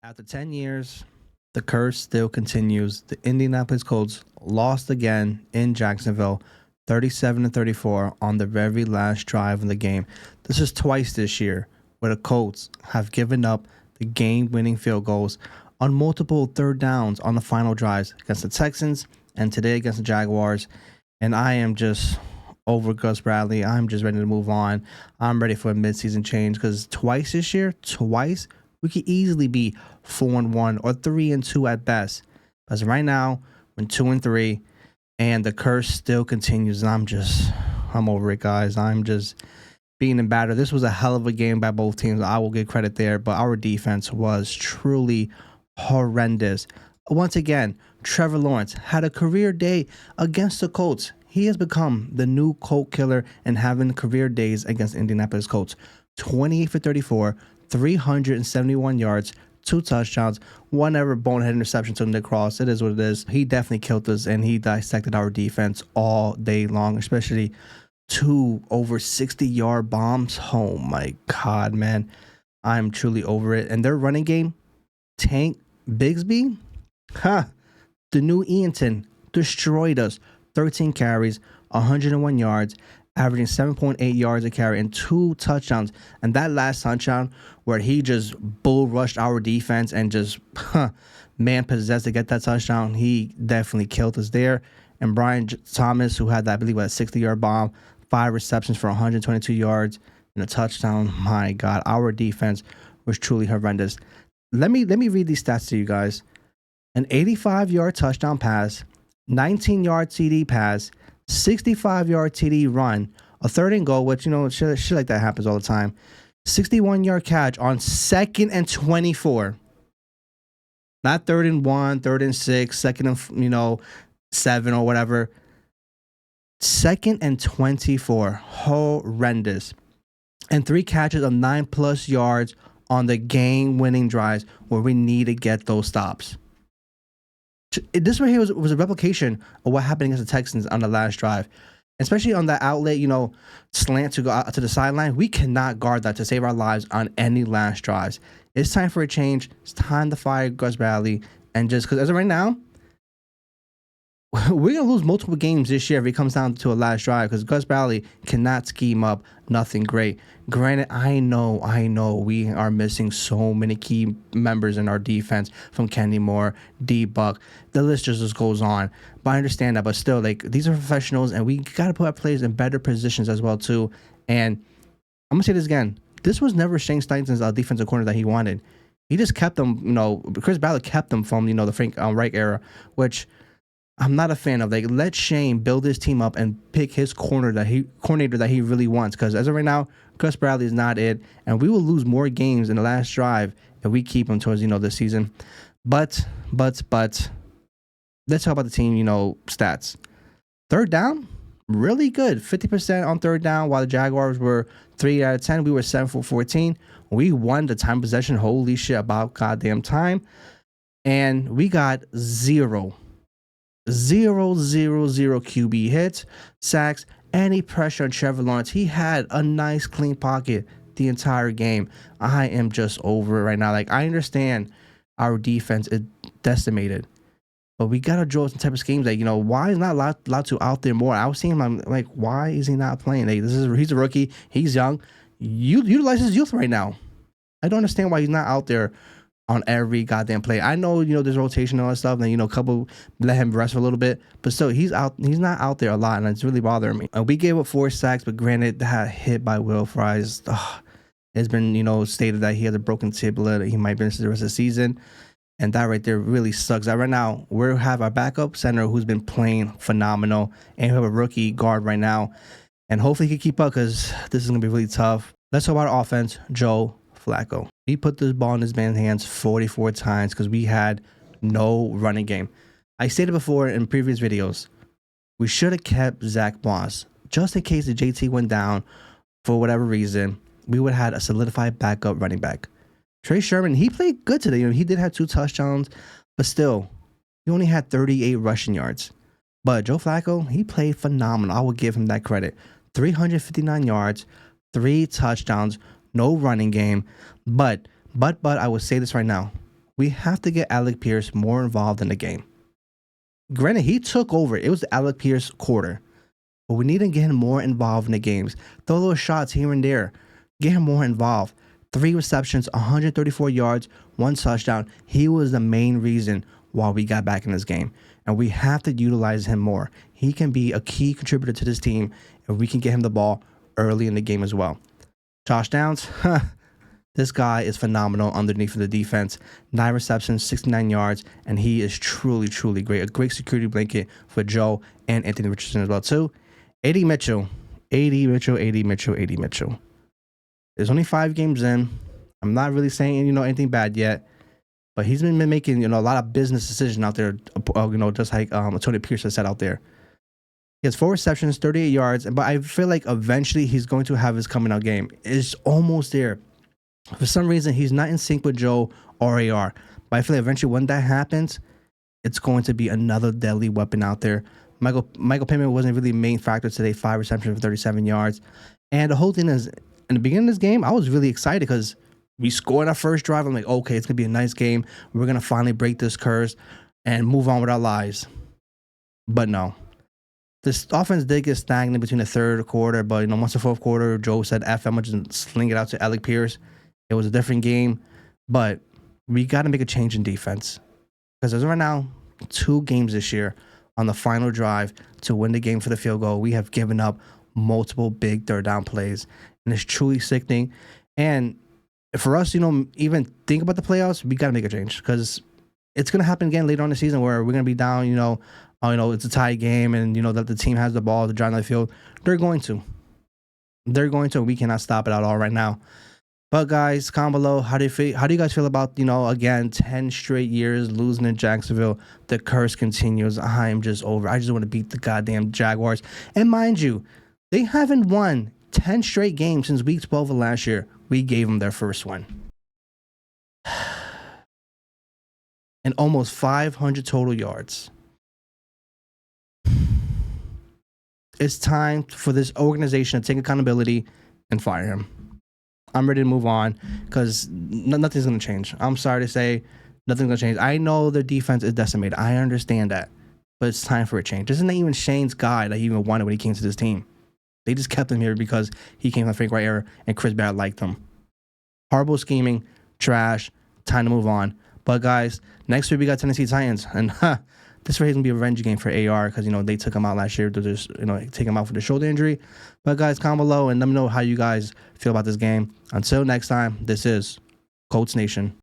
After 10 years, the curse still continues. The Indianapolis Colts lost again in Jacksonville, 37-34 on the very last drive of the game. This is twice this year where the Colts have given up the game-winning field goals on multiple third downs on the final drives against the Texans and today against the Jaguars. And I am just over Gus Bradley. I'm just ready to move on. I'm ready for a midseason change because twice this year, we could easily be 4-1 or 3-2 at best. Because right now, we're 2-3, and the curse still continues. And I'm over it, guys. I'm just being in battle. This was a hell of a game by both teams. I will give credit there, but our defense was truly horrendous. Once again, Trevor Lawrence had a career day against the Colts. He has become the new Colt killer and having career days against Indianapolis Colts. 28 for 34, 371 yards, 2 touchdowns, one ever bonehead interception to Nick Cross. It is what it is. He definitely killed us, and he dissected our defense all day long, especially 2 over 60-yard bombs. Oh, my God, man. I'm truly over it. And their running game, Tank Bigsby, the new Eaton, destroyed us. 13 carries, 101 yards, averaging 7.8 yards a carry and 2 touchdowns. And that last touchdown where he just bull rushed our defense and just man possessed to get that touchdown, he definitely killed us there. And Brian Thomas, who had that, I believe, a 60-yard bomb, 5 receptions for 122 yards and a touchdown. My God, our defense was truly horrendous. Let me read these stats to you guys. An 85-yard touchdown pass, 19-yard TD pass, 65-yard TD run, a 3rd and goal, which, shit like that happens all the time. 61-yard catch on 2nd and 24. Not 3rd and 1, 3rd and 6, 2nd and, 7 or whatever. 2nd and 24. Horrendous. And 3 catches of 9+ yards on the game-winning drives where we need to get those stops. This right here was a replication of what happened against the Texans on the last drive, especially on that outlet, slant to go out to the sideline. We cannot guard that to save our lives on any last drives. It's time for a change. It's time to fire Gus Bradley, and just because as of right now, we're gonna lose multiple games this year if it comes down to a last drive because Gus Bradley cannot scheme up nothing great. Granted, I know we are missing so many key members in our defense from Kenny Moore, D-Buck. The list just goes on. But I understand that. But still, these are professionals, and we gotta put our players in better positions as well too. And I'm gonna say this again: this was never Shane Steichen's defensive corner that he wanted. He just kept them. Chris Ballard kept them from the Frank Reich era, which I'm not a fan of. Let Shane build his team up and pick his coordinator that he really wants. Because as of right now, Gus Bradley is not it, and we will lose more games in the last drive if we keep him towards this season. But let's talk about the team stats. 3rd down, really good, 50% on 3rd down. While the Jaguars were 3 out of 10, we were 7 for 14. We won the time possession. Holy shit, about goddamn time, and we got 0 QB hits, sacks, any pressure on Trevor Lawrence. He had a nice clean pocket the entire game. I am just over it right now. I understand our defense is decimated, but we gotta draw some type of schemes. Why is not allowed to out there more? I was seeing him. I'm like, why is he not playing? He's a rookie. He's young. Utilize his youth right now. I don't understand why he's not out there on every goddamn play. I know, there's rotation and all that stuff, and, couple let him rest for a little bit, but still, he's not out there a lot, and it's really bothering me. We gave up 4 sacks, but granted, that hit by Will Fries, it's been, stated that he has a broken tibia, that he might miss the rest of the season, and that right there really sucks. Right now, we have our backup center who's been playing phenomenal, and we have a rookie guard right now, and hopefully he can keep up because this is going to be really tough. Let's talk about offense. Joe Flacco. He put this ball in his man's hands 44 times because we had no running game. I stated before in previous videos, we should have kept Zach Moss just in case the JT went down for whatever reason. We would have had a solidified backup running back. Trey Sherman, he played good today. He did have 2 touchdowns, but still, he only had 38 rushing yards. But Joe Flacco, he played phenomenal. I will give him that credit. 359 yards, 3 touchdowns, no running game. But I will say this right now. We have to get Alec Pierce more involved in the game. Granted, he took over. It was the Alec Pierce quarter. But we need to get him more involved in the games. Throw little shots here and there. Get him more involved. 3 receptions, 134 yards, 1 touchdown. He was the main reason why we got back in this game. And we have to utilize him more. He can be a key contributor to this team, and we can get him the ball early in the game as well. Josh Downs, this guy is phenomenal underneath of the defense. 9 receptions, 69 yards, and he is truly, truly great. A great security blanket for Joe and Anthony Richardson as well, too. AD Mitchell. There's only 5 games in. I'm not really saying, anything bad yet. But he's been making, a lot of business decisions out there, just like Tony Pierce has said out there. He has 4 receptions, 38 yards, but I feel like eventually he's going to have his coming out game. It's almost there. For some reason, he's not in sync with Joe or AR. But I feel like eventually when that happens, it's going to be another deadly weapon out there. Michael Pittman wasn't really the main factor today, 5 receptions for 37 yards. And the whole thing is, in the beginning of this game, I was really excited because we scored our first drive. I'm like, okay, it's going to be a nice game. We're going to finally break this curse and move on with our lives. But no. This offense did get stagnant between the third quarter, but, once the fourth quarter, Joe said, F, I'm going to just sling it out to Alec Pierce. It was a different game, but we got to make a change in defense. Because as of right now, 2 games this year on the final drive to win the game for the field goal, we have given up multiple big third down plays, and it's truly sickening. And for us, even think about the playoffs, we got to make a change because it's going to happen again later on in the season where we're going to be down, it's a tie game and, that the team has the ball to drive down the field. They're going to. We cannot stop it at all right now. But guys, comment below, how do you guys feel about, again, 10 straight years losing in Jacksonville? The curse continues. I am just over. I just want to beat the goddamn Jaguars. And mind you, they haven't won 10 straight games since week 12 of last year. We gave them their first one. And almost 500 total yards. It's time for this organization to take accountability and fire him. I'm ready to move on because nothing's going to change. I'm sorry to say, nothing's going to change. I know their defense is decimated. I understand that. But it's time for a change. This isn't even Shane's guy that he even wanted when he came to this team. They just kept him here because he came from Frank Wright era and Chris Barrett liked him. Horrible scheming, trash, time to move on. But guys, next week we got Tennessee Titans. And this race is going to be a revenge game for AR because, they took him out last year to just, take him out for the shoulder injury. But guys, comment below and let me know how you guys feel about this game. Until next time, this is Colts Nation.